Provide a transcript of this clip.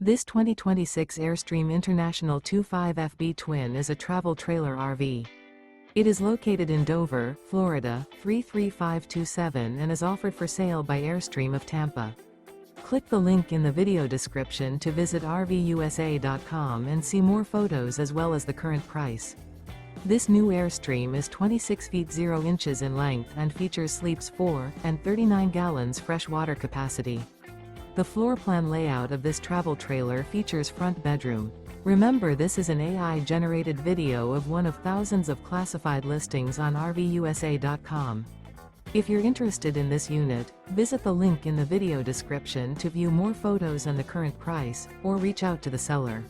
This 2026 Airstream International 25FB Twin is a travel trailer RV. It is located in Dover, Florida, 33527 and is offered for sale by Airstream of Tampa. Click the link in the video description to visit RVUSA.com and see more photos as well as the current price. This new Airstream is 26 feet 0 inches in length and features sleeps 4 and 39 gallons fresh water capacity. The floor plan layout of this travel trailer features front bedroom. Remember, this is an AI-generated video of one of thousands of classified listings on RVUSA.com. If you're interested in this unit, visit the link in the video description to view more photos and the current price, or reach out to the seller.